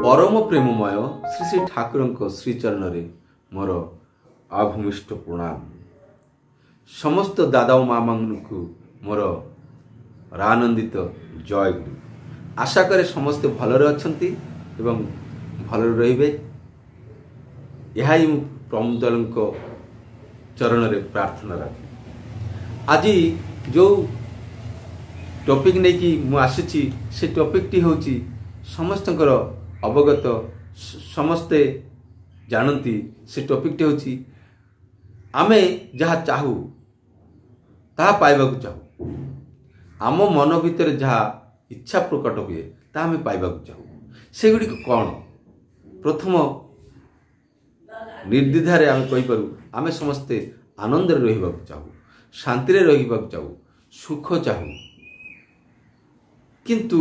परम प्रेममय श्री श्री ठाकुर श्रीचरण रे मोर अभूमिष्ट प्रणाम। समस्त दादा और मामा को मोर आनंदित जय गुरु। आशा करे समस्ते भलरे अछंती एवं भलरे रहिबे। यह ही प्रमोदल चरण रे प्रार्थना रखे। आज जो टॉपिक नहीं कि मु आसी से टॉपिक टी होची समस्तकर अवगत समस्ते जानती। से टॉपिक टी होची आमे जहाँ चाहू ता पाइबा को चाहू। आम मन भितर जहाँ इच्छा प्रकट हुए ता आमे पाइबा को चाहू। से गुडी कौन प्रथम निर्द्विधारे आमे कहि पारू आमे समस्ते आनंद रे रहिबा को चाहू, शांति रे रहिबा को चाहू, सुख चाहू। किंतु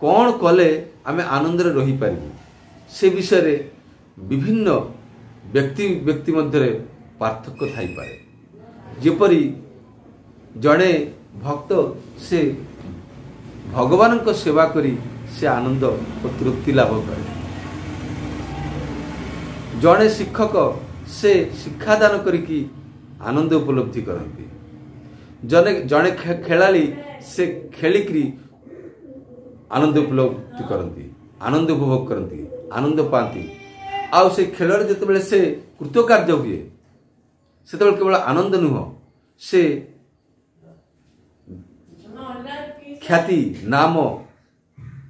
कौन कले आमे आनंद रे रही पारिबु से विषय रे विभिन्न व्यक्ति मध्य पार्थक्य थाई पारे। जेपरी जड़े भक्त से भगवान को सेवा करी से आनंद और तृप्ति लाभ करे। जड़े शिक्षक से शिक्षादान करिकी आनंद उपलब्धि करती। जड़े खेलाड़ी से खेलिकी आनंद उपलब्धि करती, आनंद उपभोग करती, आनंद पाती। आउ से खेल जिते से कृतकार्य हुए से केवल आनंद नुह, से ख्याति नाम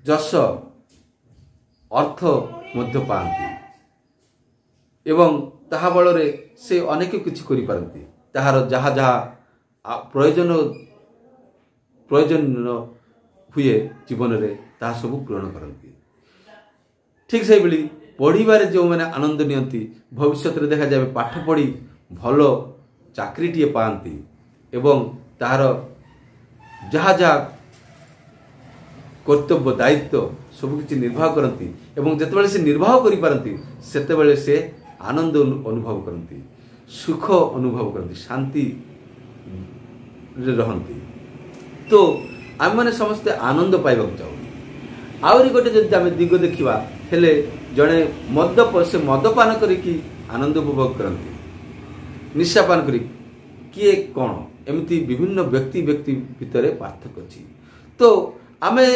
जश अर्थ मध्य पाती एवं ताहा बल से अनेक किछि करि पारंती। ताहार जहाँ जहाँ प्रयोजन हुए जीवन रे ताहा सब पूरण करती। ठीक से भाई पढ़िबारे जो मैंने आनंद नियंती भविष्य रे देखा जाए पाठ पढ़ी भल चाकरी टीए पाती एवं ताहार जहाँ जहाँ कर्तव्य दायित्व सब किछि निर्वाह करती एवं जेतेबेले से निर्वाह करि पारंती सेतेबेले से आनंद अनुभव करती, सुख अनुभव करती, शांति रे रहंती। तो आम मैंने समस्ते आनंद पाइबा चाहू। आउरी गोटे जदि आम दिग देखा हेले जड़े मद से मदपान करिकी आनंद उपभोग करती, निशापान करी किए कौन एमती विभिन्न व्यक्ति भितर पार्थक्य अछि। तो आमे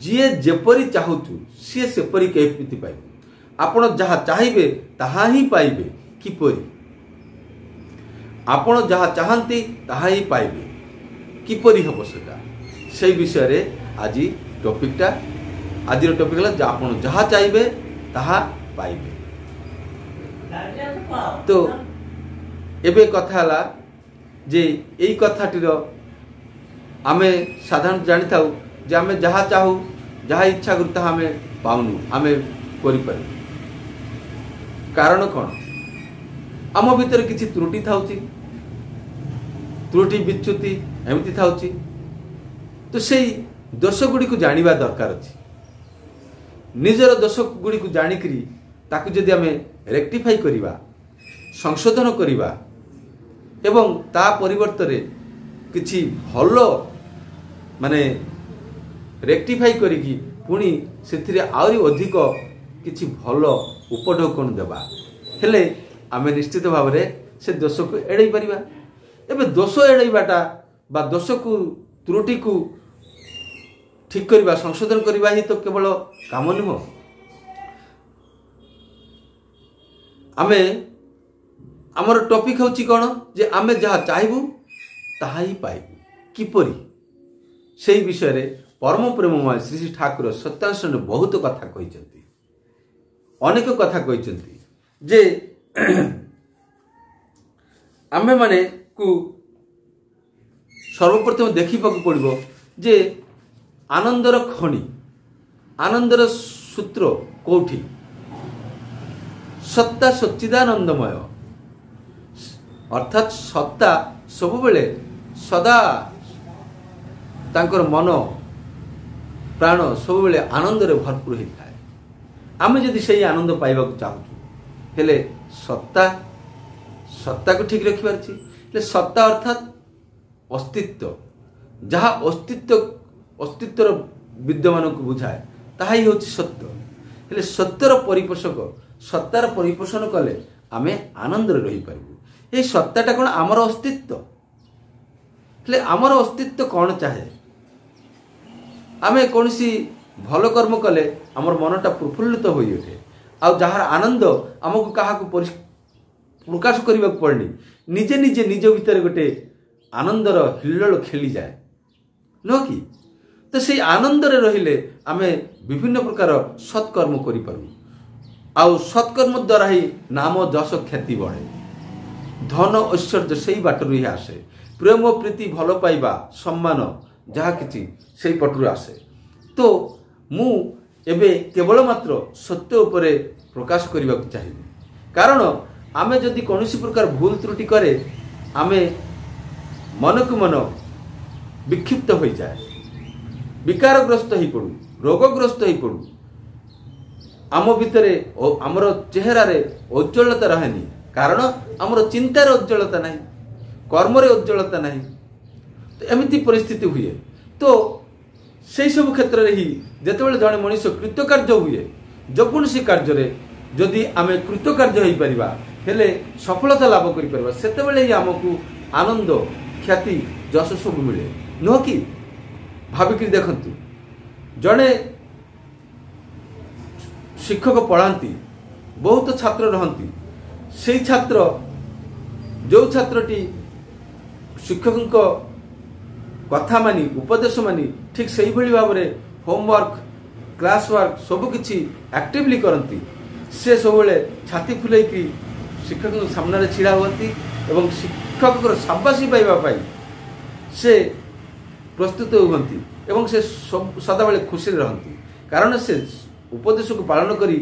जीए जेपरी चाहूचु सी सेपरी केमिति पाइबे। आपण जहाँ चाहिए ताहा ही पाइबे। किपरि आपण जहाँ चाहती ताहा ही पाइबे। किपरि हबो सेटा से विषय रे आज टॉपिकटा आज टॉपिक है आपण जहाँ चाहिए ताहा पाइबे। तो एबे कथा हला जे एई कथाटीर आमे साधारण जानी थाउ जे आमे जहाँ चाहू जहाँ इच्छा करू ताहा आमे पाउनु, आमे करि पारू। कारण कौन आम भीतर किसी त्रुटि थाउची, त्रुटि विच्युति एमती थाउची। तो से दोष गुड़ी को जानिबा दरकार अछि। निजर दोष गुड़ी को जानिकरी ताकू जदि आमे रेक्टिफाई करिबा, संशोधन करिबा एवं ता परिवर्तन किछि भलो माने रेक्टिफाई करिकी पुणी सेथिरे आउरी अधिक किछि भलो उपढौकन देबा हेले आमे निश्चित भाव से दोष को एड़े पारिबा। एबे दोष एड़ेबाटा बा दोष को त्रुटि को ठीक करवा संशोधन करवा ही तो केवल काम नुह। आमे आमर टॉपिक होची कौन जे आमे जहाँ चाहबू ताहा ही पाइबू। किपरि से विषय रे परम प्रेममय श्री श्री ठाकुर सत्यांश बहुत कथा कहिसंती, अनेक कथा कहिसंती जे आमे माने को सर्वप्रथम देखा पड़ो जे आनंदर खनि, आनंदर सूत्र कोठी सत्ता सच्चिदानंदमय अर्थात सत्ता सब बेले सदा तांकर मन प्राण सब बेले आनंद रे भरपूर होता है। आमे जदि सही आनंद पाइबा को चाहूँ हेले सत्ता को ठीक रखिबार अछि। सत्ता अर्थात अस्तित्व, जहाँ अस्तित्व विद्यमान को बुझाए ତାହା ହିଁ ହେଉଛି ସତ୍ୟ। ହେଲେ ସତ୍ୟର ପରିପୋଷକ, ସତ୍ତାର ପରିପୋଷଣ କଲେ ଆମେ ଆନନ୍ଦରେ ରହିପାରିବୁ। ଏହି ସତ୍ତାଟା କ'ଣ ଆମର ଅସ୍ତିତ୍ୱ? ହେଲେ ଆମର ଅସ୍ତିତ୍ୱ କ'ଣ ଚାହେଁ? ଆମେ କୌଣସି ଭଲ କର୍ମ କଲେ ଆମର ମନଟା ପ୍ରଫୁଲ୍ଲିତ ହୋଇଉଠେ, ଆଉ ଯାହାର ଆନନ୍ଦ ଆମକୁ କାହାକୁ ପ୍ରକାଶ କରିବାକୁ ପଡ଼େନି, ନିଜେ ନିଜେ ନିଜ ଭିତରେ ଗୋଟେ ଆନନ୍ଦର ହିଲ୍ଲୋଳ ଖେଳିଯାଏ, ନୁହଁ କି? ତ ସେଇ ଆନନ୍ଦରେ ରହିଲେ ଆମେ ବିଭିନ୍ନ ପ୍ରକାର ସତ୍କର୍ମ କରିପାରୁ, ଆଉ ସତ୍କର୍ମ ଦ୍ୱାରା ହିଁ ନାମ ଯଶ ଖ୍ୟାତି ବଢ଼େ। ଧନ ଐଶ୍ୱର୍ଯ୍ୟ ସେଇ ବାଟରୁ ହିଁ ଆସେ। ପ୍ରେମ ପ୍ରୀତି ଭଲ ପାଇବା ସମ୍ମାନ ଯାହା କିଛି ସେଇ ପଟରୁ ଆସେ। ତ ମୁଁ ଏବେ କେବଳ ମାତ୍ର ସତ୍ୟ ଉପରେ ପ୍ରକାଶ କରିବାକୁ ଚାହିଁବି। କାରଣ ଆମେ ଯଦି କୌଣସି ପ୍ରକାର ଭୁଲ ତ୍ରୁଟି କରେ ଆମେ ମନକୁ ମନ ବିକ୍ଷିପ୍ତ ହୋଇଯାଏ, ବିକାରଗ୍ରସ୍ତ ହୋଇପଡ଼ୁ, ରୋଗଗ୍ରସ୍ତ ହୋଇପଡ଼ୁ। ଆମ ଭିତରେ ଆମର ଚେହେରାରେ ଉଜ୍ଜ୍ୱଳତା ରହେନି, କାରଣ ଆମର ଚିନ୍ତାରେ ଉଜ୍ଜ୍ୱଳତା ନାହିଁ, କର୍ମରେ ଉଜ୍ଜ୍ୱଳତା ନାହିଁ। ତ ଏମିତି ପରିସ୍ଥିତି ହୁଏ। ତ ସେହି ସବୁ କ୍ଷେତ୍ରରେ ହିଁ ଯେତେବେଳେ ଜଣେ ମଣିଷ କୃତକାର୍ଯ୍ୟ ହୁଏ, ଯେକୌଣସି କାର୍ଯ୍ୟରେ ଯଦି ଆମେ କୃତକାର୍ଯ୍ୟ ହୋଇପାରିବା, ହେଲେ ସଫଳତା ଲାଭ କରିପାରିବା, ସେତେବେଳେ ହିଁ ଆମକୁ ଆନନ୍ଦ ଖ୍ୟାତି ଯଶ ସବୁ ମିଳେ, ନୁହଁ କି? ଭାବିକିରି ଦେଖନ୍ତୁ, ଜଣେ ଶିକ୍ଷକ ପଢ଼ାନ୍ତି, ବହୁତ ଛାତ୍ର ରହନ୍ତି। ସେଇ ଛାତ୍ର, ଯେଉଁ ଛାତ୍ରଟି ଶିକ୍ଷକଙ୍କ କଥା ମାନି ଉପଦେଶ ମାନି ଠିକ୍ ସେଇଭଳି ଭାବରେ ହୋମୱାର୍କ କ୍ଲାସ୍ ୱାର୍କ ସବୁକିଛି ଆକ୍ଟିଭଲି କରନ୍ତି, ସେ ସବୁବେଳେ ଛାତି ଫୁଲେଇକି ଶିକ୍ଷକଙ୍କ ସାମ୍ନାରେ ଛିଡ଼ା ହୁଅନ୍ତି ଏବଂ ଶିକ୍ଷକଙ୍କର ସାବାସୀ ପାଇବା ପାଇଁ ସେ ପ୍ରସ୍ତୁତ ହୁଅନ୍ତି ଏବଂ ସେ ସଦାବେଳେ ଖୁସିରେ ରହନ୍ତି। କାରଣ ସେ ଉପଦେଶକୁ ପାଳନ କରି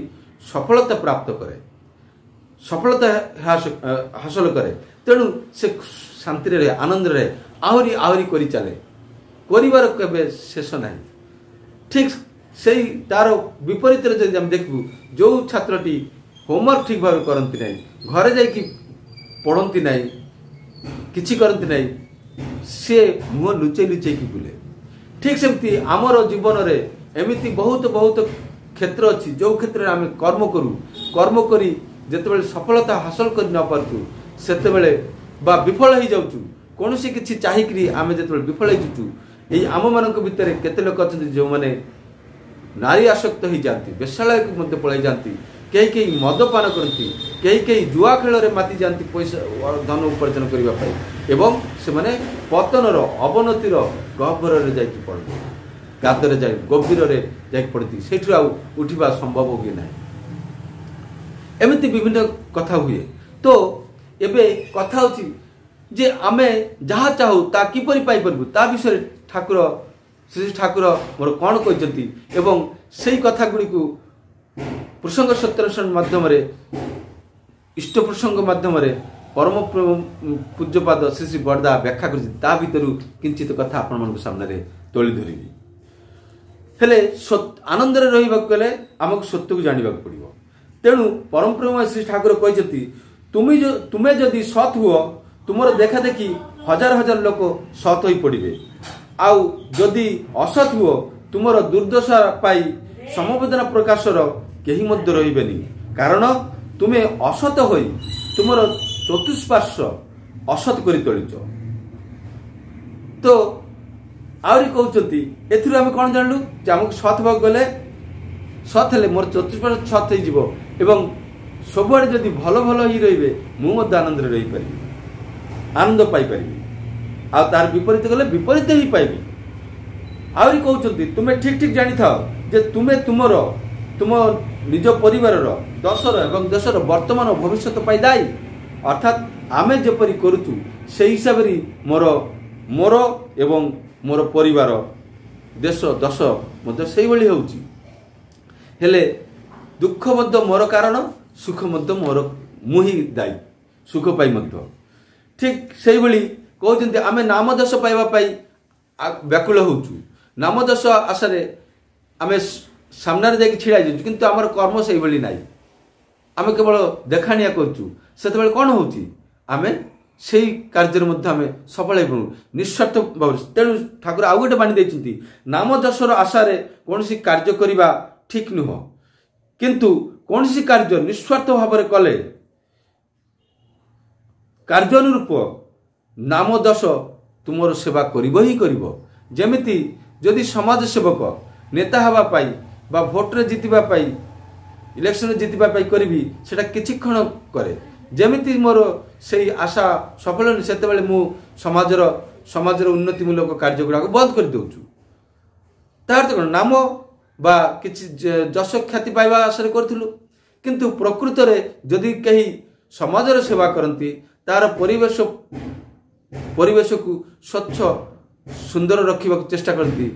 ସଫଳତା ପ୍ରାପ୍ତ କରେ, ସଫଳତା ହାସଲ କରେ। ତେଣୁ ସେ ଶାନ୍ତିରେ ରହେ, ଆନନ୍ଦରେ ରହେ, ଆହୁରି ଆହୁରି କରି ଚାଲେ, କରିବାର କେବେ ଶେଷ ନାହିଁ। ଠିକ୍ ସେଇ ତାର ବିପରୀତରେ ଯଦି ଆମେ ଦେଖିବୁ, ଯେଉଁ ଛାତ୍ରଟି ହୋମୱାର୍କ ଠିକ୍ ଭାବରେ କରନ୍ତି ନାହିଁ, ଘରେ ଯାଇକି ପଢ଼ନ୍ତି ନାହିଁ, କିଛି କରନ୍ତି ନାହିଁ, ସେ ମୁହଁ ଲୁଚେଇ ଲୁଚେଇକି ବୁଲେ। ଠିକ୍ ସେମିତି ଆମର ଜୀବନରେ ଏମିତି ବହୁତ ବହୁତ କ୍ଷେତ୍ର ଅଛି, ଯେଉଁ କ୍ଷେତ୍ରରେ ଆମେ କର୍ମ କରି ଯେତେବେଳେ ସଫଳତା ହାସଲ କରି ନ ପାରୁଛୁ, ସେତେବେଳେ ବା ବିଫଳ ହେଇଯାଉଛୁ, କୌଣସି କିଛି ଚାହିଁକିରି ଆମେ ଯେତେବେଳେ ବିଫଳ ହେଇଯାଉଛୁ, ଏଇ ଆମମାନଙ୍କ ଭିତରେ କେତେ ଲୋକ ଅଛନ୍ତି ଯେଉଁମାନେ ନାରୀ ଆସକ୍ତ ହେଇଯାଆନ୍ତି, ବେଶ୍ୟାଳୟକୁ ମଧ୍ୟ ପଳାଇ ଯାଆନ୍ତି, କେହି କେହି ମଦପାନ କରନ୍ତି, କେହି କେହି ଜୁଆ ଖେଳରେ ମାତି ଯାଆନ୍ତି ପଇସା ଧନ ଉପାର୍ଜନ କରିବା ପାଇଁ, ଏବଂ ସେମାନେ ପତନର ଅବନତିର ଗହ୍ୱରରେ ଯାଇକି ପଡ଼ନ୍ତି, ଗାତରେ ଯାଇ ଗଭୀରରେ ଯାଇକି ପଡ଼ନ୍ତି, ସେଇଠୁ ଆଉ ଉଠିବା ସମ୍ଭବ ହୁଏ ନାହିଁ। ଏମିତି ବିଭିନ୍ନ କଥା ହୁଏ। ତ ଏବେ କଥା ହେଉଛି ଯେ ଆମେ ଯାହା ଚାହୁ ତାହା କିପରି ପାଇପାରିବୁ, ତା ବିଷୟରେ ଶ୍ରୀ ଠାକୁର ମୋର କ'ଣ କହିଛନ୍ତି ଏବଂ ସେଇ କଥା ଗୁଡ଼ିକୁ ପ୍ରସଙ୍ଗ ସତ୍ୟାନ୍ୱେଷଣ ମାଧ୍ୟମରେ, ଇଷ୍ଟ ପ୍ରସଙ୍ଗ ମାଧ୍ୟମରେ ପରମ ପୂଜ୍ୟପାଦ ଶ୍ରୀ ଶ୍ରୀ ବଡ଼ଦା ବ୍ୟାଖ୍ୟା କରିଛନ୍ତି। ତା ଭିତରୁ କିଞ୍ଚିତ କଥା ଆପଣମାନଙ୍କ ସାମ୍ନାରେ ତୋଳି ଧରିବି। ହେଲେ ଆନନ୍ଦରେ ରହିବାକୁ ହେଲେ ଆମକୁ ସତ୍ୟକୁ ଜାଣିବାକୁ ପଡ଼ିବ। ତେଣୁ ପରମ ପ୍ରେମମୟ ଶ୍ରୀ ଠାକୁର କହିଛନ୍ତି, ତୁମେ ଯଦି ସତ୍ ହୁଅ, ତୁମର ଦେଖା ଦେଖି ହଜାର ହଜାର ଲୋକ ସତ୍ ହୋଇ ପଡ଼ିବେ, ଆଉ ଯଦି ଅସତ୍ ହୁଅ, ତୁମର ଦୁର୍ଦ୍ଦଶା ପାଇ ସମବେଦନା ପ୍ରକାଶର କେହି ମଧ୍ୟ ରହିବେନି। କାରଣ ତୁମେ ଅସତ ହୋଇ ତୁମର ଚତୁଃପାର୍ଶ୍ୱ ଅସତ୍ କରି ତୋଳିଛ। ତ ଆହୁରି କହୁଛନ୍ତି, ଏଥିରୁ ଆମେ କ'ଣ ଜାଣିଲୁ ଯେ ଆମକୁ ସତ୍ ହେବାକୁ ଗଲେ, ସତ୍ ହେଲେ ମୋର ଚତୁଃପାର୍ଶ୍ୱ ସତ୍ ହେଇଯିବ ଏବଂ ସବୁଆଡ଼େ ଯଦି ଭଲ ଭଲ ହେଇ ରହିବେ, ମୁଁ ମଧ୍ୟ ଆନନ୍ଦରେ ରହିପାରିବି, ଆନନ୍ଦ ପାଇପାରିବି। ଆଉ ତାର ବିପରୀତ ଗଲେ ବିପରୀତ ହିଁ ପାଇବି। ଆହୁରି କହୁଛନ୍ତି, ତୁମେ ଠିକ୍ ଠିକ୍ ଜାଣିଥାଅ ଯେ ତୁମେ ତୁମ ନିଜ ପରିବାରର, ଦଶର ଏବଂ ଦେଶର ବର୍ତ୍ତମାନ ଓ ଭବିଷ୍ୟତ ପାଇଁ ଦାୟୀ। ଅର୍ଥାତ୍ ଆମେ ଯେପରି କରୁଛୁ ସେହି ହିସାବରେ ମୋର ଏବଂ ମୋର ପରିବାର, ଦେଶ ଦଶ ମଧ୍ୟ ସେଇଭଳି ହେଉଛି। ହେଲେ ଦୁଃଖ ମଧ୍ୟ ମୋର କାରଣ, ସୁଖ ମଧ୍ୟ ମୁଁ ହିଁ ଦାୟୀ, ସୁଖ ପାଇଁ ମଧ୍ୟ। ଠିକ୍ ସେଇଭଳି କହୁଛନ୍ତି, ଆମେ ନାମ ଯଶ ପାଇବା ପାଇଁ ବ୍ୟାକୁଳ ହେଉଛୁ, ନାମ ଯଶ ଆଶାରେ ଆମେ ସାମ୍ନାରେ ଯାଇକି ଛିଡ଼ା ହେଇଯାଉଛୁ, କିନ୍ତୁ ଆମର କର୍ମ ସେଇଭଳି ନାହିଁ, ଆମେ କେବଳ ଦେଖାଣିଆ କରୁଛୁ। ସେତେବେଳେ କ'ଣ ହେଉଛି, ଆମେ সেই କାର୍ଯ୍ୟରେ ମଧ୍ୟ ଆମେ ସଫଳ ହେଇପାରୁ ନିଃସ୍ୱାର୍ଥ ଭାବରେ। ତେଣୁ ଠାକୁର ଆଉ ଗୋଟେ ବାଣୀ ଦେଇଛନ୍ତି, ନାମ ଯଶର ଆଶାରେ କୌଣସି କାର୍ଯ୍ୟ କରିବା ଠିକ୍ ନୁହଁ, କିନ୍ତୁ କୌଣସି କାର୍ଯ୍ୟ ନିଃସ୍ୱାର୍ଥ ଭାବରେ କଲେ କାର୍ଯ୍ୟ ଅନୁରୂପ ନାମ ଯଶ ତୁମର ସେବା କରିବ ହିଁ କରିବ। ଯେମିତି ଯଦି ସମାଜ ସେବକ ନେତା ହେବା ପାଇଁ ବା ଭୋଟରେ ଜିତିବା ପାଇଁ, ଇଲେକ୍ସନରେ ଜିତିବା ପାଇଁ କରିବି, ସେଟା କିଛି କ୍ଷଣ କରେ, ଯେମିତି ମୋର ସେଇ ଆଶା ସଫଳ ହେଲେ ସେତେବେଳେ ମୁଁ ସମାଜର ଉନ୍ନତିମୂଳକ କାର୍ଯ୍ୟଗୁଡ଼ାକ ବନ୍ଦ କରିଦେଉଛୁ। ତା ଅର୍ଥ କ'ଣ? ନାମ ବା କିଛି ଯଶ ଖ୍ୟାତି ପାଇବା ଆଶାରେ କରିଥିଲୁ, କିନ୍ତୁ ପ୍ରକୃତରେ ଯଦି କେହି ସମାଜର ସେବା କରନ୍ତି, ତାର ପରିବେଶକୁ ସ୍ୱଚ୍ଛ ସୁନ୍ଦର ରଖିବାକୁ ଚେଷ୍ଟା କରନ୍ତି,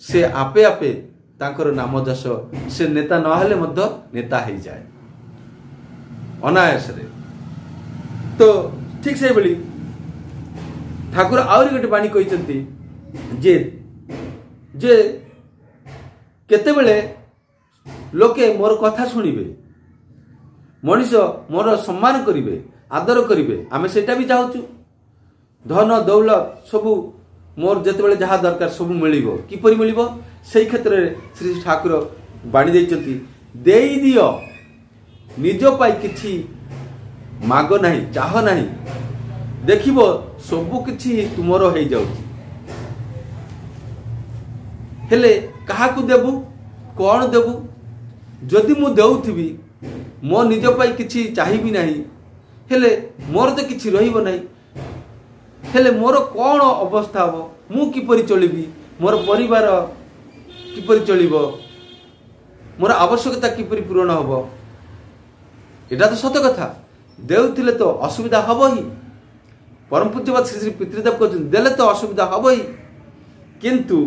ସେ ଆପେ ଆପେ ତାଙ୍କର ନାମ ଯଶ, ସେ ନେତା ନହେଲେ ମଧ୍ୟ ନେତା ହେଇଯାଏ ଅନାୟାସରେ। ତ ଠିକ୍ ସେଇଭଳି ଠାକୁର ଆହୁରି ଗୋଟେ ବାଣୀ କହିଛନ୍ତି ଯେ ଯେ କେତେବେଳେ ଲୋକେ ମୋର କଥା ଶୁଣିବେ, ମଣିଷ ମୋର ସମ୍ମାନ କରିବେ, ଆଦର କରିବେ, ଆମେ ସେଇଟା ବି ଚାହୁଁଛୁ। ଧନ ଦୌଲତ ସବୁ ମୋର ଯେତେବେଳେ ଯାହା ଦରକାର ସବୁ ମିଳିବ, କିପରି ମିଳିବ? ସେଇ କ୍ଷେତ୍ରରେ ଶ୍ରୀ ଠାକୁର ବାଣୀ ଦେଇଛନ୍ତି, ଦେଇଦିଅ ନିଜ ପାଇଁ କିଛି ମାଗ ନାହିଁ, ଚାହ ନାହିଁ, ଦେଖିବ ସବୁ କିଛି ତୁମର ହେଇଯାଉଛି। ହେଲେ କାହାକୁ ଦେବୁ, କ'ଣ ଦେବୁ? ଯଦି ମୁଁ ଦେଉଥିବି, ମୋ ନିଜ ପାଇଁ କିଛି ଚାହିଁବି ନାହିଁ, ହେଲେ ମୋର ତ କିଛି ରହିବ ନାହିଁ। ହେଲେ ମୋର କ'ଣ ଅବସ୍ଥା ହେବ? ମୁଁ କିପରି ଚଳିବି? ମୋର ପରିବାର କିପରି ଚଳିବ? ମୋର ଆବଶ୍ୟକତା କିପରି ପୂରଣ ହେବ? ଏଇଟା ତ ସତ କଥା। ଦେଉଥିଲେ ତ ଅସୁବିଧା ହେବ ହିଁ। ପରମ ପୂଜ୍ୟପାଦ ଶ୍ରୀ ଶ୍ରୀ ପିତୃଦେବ କହିଛନ୍ତି, ଦେଲେ ତ ଅସୁବିଧା ହେବ ହିଁ, କିନ୍ତୁ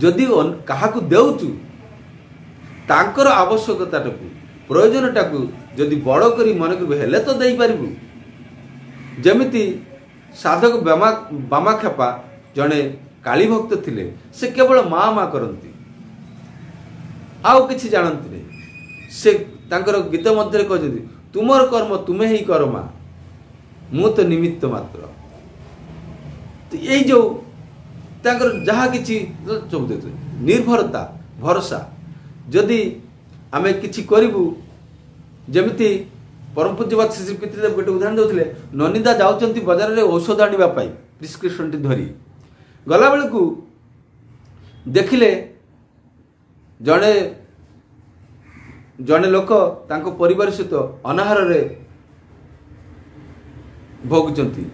ଯଦି କାହାକୁ ଦେଉଛୁ, ତାଙ୍କର ଆବଶ୍ୟକତାଟାକୁ, ପ୍ରୟୋଜନଟାକୁ ଯଦି ବଡ଼ କରି ମନେ କରିବୁ, ହେଲେ ତ ଦେଇପାରିବୁ। ଯେମିତି ସାଧକ ବାମାକ୍ଷେପା ଜଣେ କାଳୀ ଭକ୍ତ ଥିଲେ, ସେ କେବଳ ମା ମା କରନ୍ତି, ଆଉ କିଛି ଜାଣନ୍ତି ନାହିଁ। ସେ ତାଙ୍କର ଗୀତ ମଧ୍ୟରେ କହିଛନ୍ତି, ତୁମର କର୍ମ ତୁମେ ହିଁ କର ମା, ମୁଁ ତ ନିମିତ୍ତ ମାତ୍ର। ଏଇ ଯୋଉ ତାଙ୍କର ଯାହା କିଛି ନିର୍ଭରତା, ଭରସା, ଯଦି ଆମେ କିଛି କରିବୁ, ଯେମିତି ପରମ ପୂଜ୍ୟପାଦ ଶ୍ରୀ ଶ୍ରୀ ପିତୃଦେବ ଗୋଟେ ଉଦାହରଣ ଦେଉଥିଲେ, ନନିଦା ଯାଉଛନ୍ତି ବଜାରରେ ଔଷଧ ଆଣିବା ପାଇଁ, ପ୍ରିସ୍କ୍ରିପସନଟି ଧରି ଗଲାବେଳକୁ ଦେଖିଲେ ଜଣେ ଲୋକ ତାଙ୍କ ପରିବାର ସହିତ ଅନାହାରରେ ଭୋଗୁଛନ୍ତି,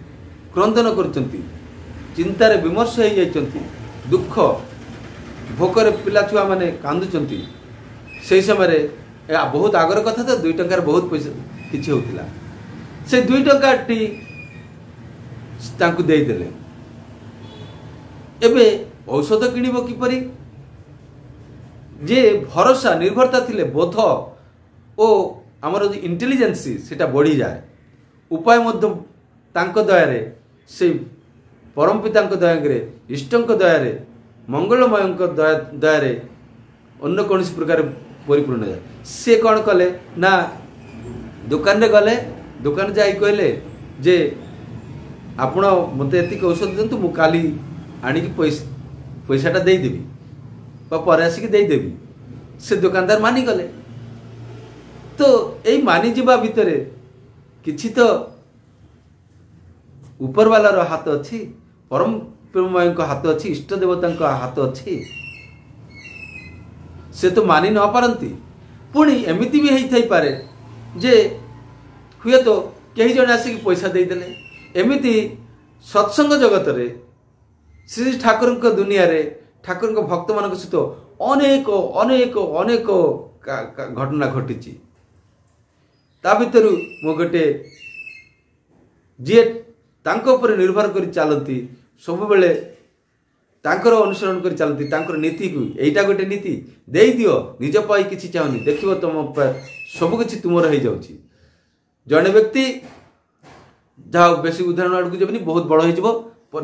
କ୍ରନ୍ଦନ କରୁଛନ୍ତି, ଚିନ୍ତାରେ ବିମର୍ଷ ହେଇଯାଇଛନ୍ତି, ଦୁଃଖ ଭୋକରେ ପିଲା ଛୁଆମାନେ କାନ୍ଦୁଛନ୍ତି। ସେହି ସମୟରେ ବହୁତ ଆଗର କଥା ତ, 2 ଟଙ୍କାରେ ବହୁତ ପଇସା କିଛି ହେଉଥିଲା। ସେ 2 ଟଙ୍କାଟି ତାଙ୍କୁ ଦେଇଦେଲେ। ଏବେ ଔଷଧ କିଣିବ କିପରି? ଯେ ଭରସା ନିର୍ଭରତା ଥିଲେ ବୋଧ ଓ ଆମର ଯେଉଁ ଇଣ୍ଟେଲିଜେନ୍ସି ସେଟା ବଢ଼ିଯାଏ। ଉପାୟ ମଧ୍ୟ ତାଙ୍କ ଦୟାରେ, ସେ ପରମ ପିତାଙ୍କ ଦୟାରେ, ଇଷ୍ଟଙ୍କ ଦୟାରେ, ମଙ୍ଗଳମୟଙ୍କ ଦୟାରେ ଅନ୍ୟ କୌଣସି ପ୍ରକାର ପରିପୂର୍ଣ୍ଣ ଯାଏ। ସେ କ'ଣ କଲେ ନା, ଦୋକାନରେ ଗଲେ, ଦୋକାନ ଯାଇ କହିଲେ ଯେ ଆପଣ ମୋତେ ଏତିକି ଔଷଧ ଦିଅନ୍ତୁ, ମୁଁ କାଲି ଆଣିକି ପଇସାଟା ଦେଇଦେବି ବା ପରେ ଆସିକି ଦେଇଦେବି। ସେ ଦୋକାନଦାର ମାନିଗଲେ। ତ ଏଇ ମାନିଯିବା ଭିତରେ କିଛି ତ ଉପରବାଲାର ହାତ ଅଛି, ପରମ ପ୍ରେମମୟଙ୍କ ହାତ ଅଛି, ଇଷ୍ଟ ଦେବତାଙ୍କ ହାତ ଅଛି। ସେ ତ ମାନି ନ ପାରନ୍ତି। ପୁଣି ଏମିତି ବି ହେଇଥାଇପାରେ ଯେ ହୁଏତ କେହି ଜଣେ ଆସିକି ପଇସା ଦେଇଦେଲେ। ଏମିତି ସତ୍ସଙ୍ଗ ଜଗତରେ, ଶ୍ରୀ ଠାକୁରଙ୍କ ଦୁନିଆରେ, ଠାକୁରଙ୍କ ଭକ୍ତମାନଙ୍କ ସହିତ ଅନେକ ଅନେକ ଅନେକ ଘଟଣା ଘଟିଛି। ତା ଭିତରୁ ମୁଁ ଗୋଟେ, ଯିଏ ତାଙ୍କ ଉପରେ ନିର୍ଭର କରି ଚାଲନ୍ତି, ସବୁବେଳେ ତାଙ୍କର ଅନୁସରଣ କରି ଚାଲନ୍ତି, ତାଙ୍କର ନୀତିକୁ, ଏଇଟା ଗୋଟେ ନୀତି, ଦେଇଦିଅ, ନିଜ ପାଇଁ କିଛି ଚାହୁଁନି, ଦେଖିବ ତମ ସବୁକିଛି ତୁମର ହେଇଯାଉଛି। ଜଣେ ବ୍ୟକ୍ତି, ଯାହା ବେଶୀ ଉଦାହରଣ ଆଡ଼କୁ ଯିବନି, ବହୁତ ବଡ଼ ହେଇଯିବ,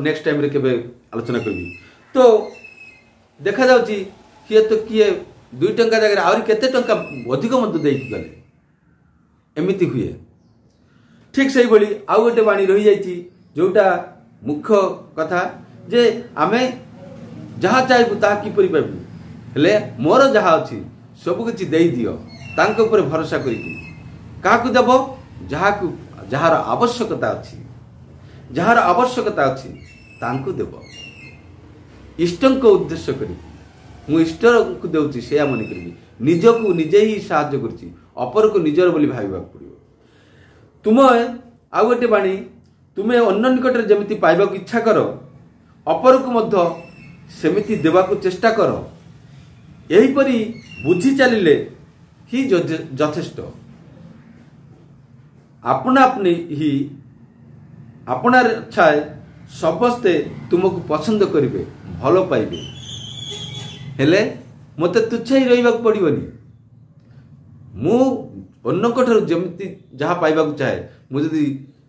ନେକ୍ସଟ ଟାଇମରେ କେବେ ଆଲୋଚନା କରିବି। ତ ଦେଖାଯାଉଛି କିଏ 2 ଟଙ୍କା ଜାଗାରେ ଆହୁରି କେତେ ଟଙ୍କା ଅଧିକ ମଧ୍ୟ ଦେଇକି ଗଲେ। ଏମିତି ହୁଏ। ठीक से भाई आउ गोटे बाणी रही जाइए जोटा मुख्य कथा जे आमे जहाँ चाहबू ता किपरि पाइबू हेले मोर जहाँ अच्छी सब किछि देई दियो तांको ऊपर भरोसा करिकी काकू देव जार आवश्यकता अच्छी जार आवश्यकता अच्छी तांको देव इष्टं को उद्देश्य करी मु इष्ट को देउची से मन करी निजको निजे ही साहाय्य करछि अपर को निजर बोली भाविबा पड़ियो तुम आउ गोटे बाणी तुमे अन्य निकट जमिति पाइबा इच्छा कर अपर को मध्य सेमिति देवा को चेष्टा कर एहीपरि बुझी चलिले ही यथेष्ट अपना अपनी ही अपनार छाए समस्ते तुमको पसंद करिवे भलो पाइबे हेले मते तुच्छ ही रहिबा पड़िबनी मु अन्य कोठर जमिति जहाँ पाइबा चाहे मुझे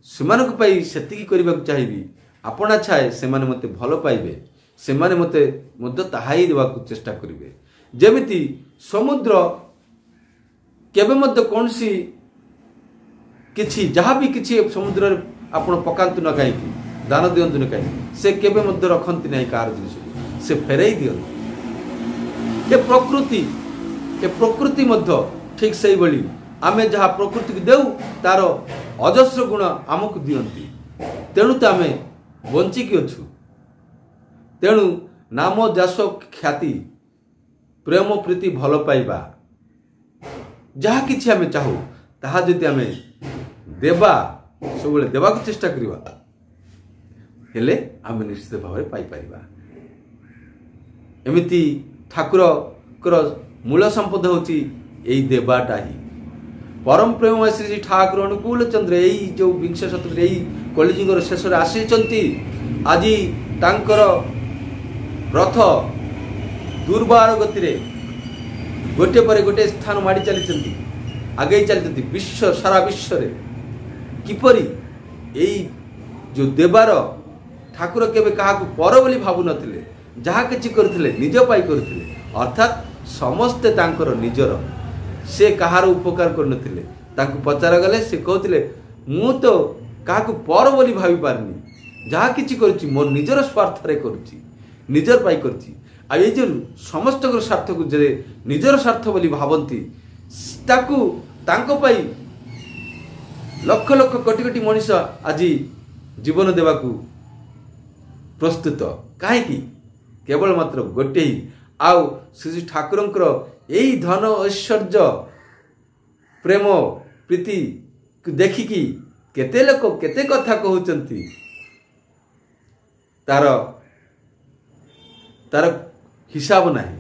सेमानक पाई सेतिकी करबा चाहिबी अपना छाए सेमाने मते भलो पाइबे सेमाने मते मध्य ताहा ही देवा चेष्टा करिवे जेमिति समुद्र केबे मध्य कोनसी किछि जहाँ भी किछि समुद्र आपण पकांतु न कहीं दान दियंतु न कहीं से केबे मध्य रखंती नहीं कार जिनिस से फेरई दियंतु ए प्रकृति मध्य ठीक सही भली आमे जहाँ प्रकृति को देउ तार अजस्र गुण आमको दियंती तेणु तो आमे बंचिकी अच्छु तेणु नाम जास ख्याति प्रेम प्रीति भल पाइबा जहाँ किछि आमे चाहू ताहा जदि आमे देवा सब देवा को चेष्टा करिबा हेले आमे निश्चित भाव में पाई परिबा एमिति ठाकुर कर मूल संपद होची एई देवाटा ही परम प्रेम श्री श्री ठाकुर अनुकूल चंद्र एई जो विंश शतक कलिजुगर शेष आसी आज तांकर रथ दुर्बार गति गोटे पर गोटे स्थान माड़ी चली आगे चली विश्व सारा विश्व रे किपरि एई जो देवार ठाकुर केबे काहाकू पर बोली भाबु नथिले जहाँ किछि करथिले निज पाई करथिले अर्थात समस्ते तांकर निजर से कहार उपकार कर नथिले तांकू पचारा गले से कहथिले मु तो काहाकू पर बोली भाबी पारनी जहाँ किछि करछि मोर निजर स्वार्थ रे करछि निजर पाई करछि आ ए जो समस्त स्वार्थ को जे निजर स्वार्थ बोली भाबंती ताकू तांको पाई लक्ष लक्ष कोटी कोटी मनीष आज जीवन देवाकू प्रस्तुत कहीं केवल मात्र गोटे ही आउ श्री ठाकुरंकर यही धन ऐश्वर्य प्रेम प्रीति देखिकी केते लोक केते कथा कहउचंती तार तार हिसाब नहीं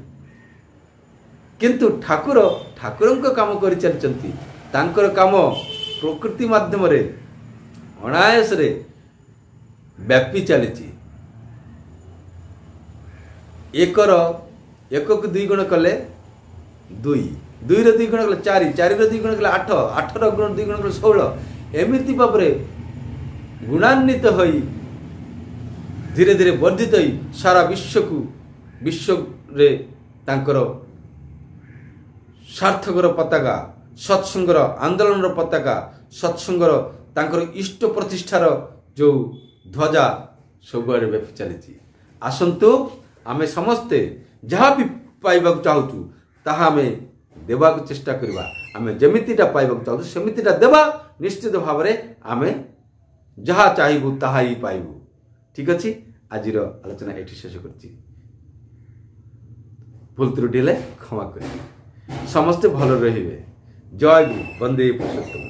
किंतु ठाकुर ठाकुरंक काम करि चलचंती तांकर काम प्रकृति माध्यम रे अनायास रे व्यापी चली एक को दुई गुण कले दुई दुई रो दुई गुण कले चारि चारि रो दुई गुण कले आठ आठ रो गुण दुई गुण कले 16 एमिति भाव गुणान्वित होई धीरे धीरे वर्धित होई सारा विश्व रे तांकर सार्थकर पताका सत्संगर आंदोलन पताका सत्संगर तांकर इष्ट प्रतिष्ठार जो ध्वजा सबुआड़े व्यापी चली आसतु आमे समस्ते जहाँ भी पाइबा चाहूँ ताहा आमे देवा को चेष्टा करवा आमे जमितिटा पाइबा चाहूँ सेमितिटा देवा निश्चित भाव में आमे जहाँ चाहबू ताहा ही पाइबू ठीक अच्छे आज आलोचना ये शेष कर भूल त्रुटि हेले क्षमा करें समस्ते भल रहिबे जय गुरु वंदे पुरुषोत्तम।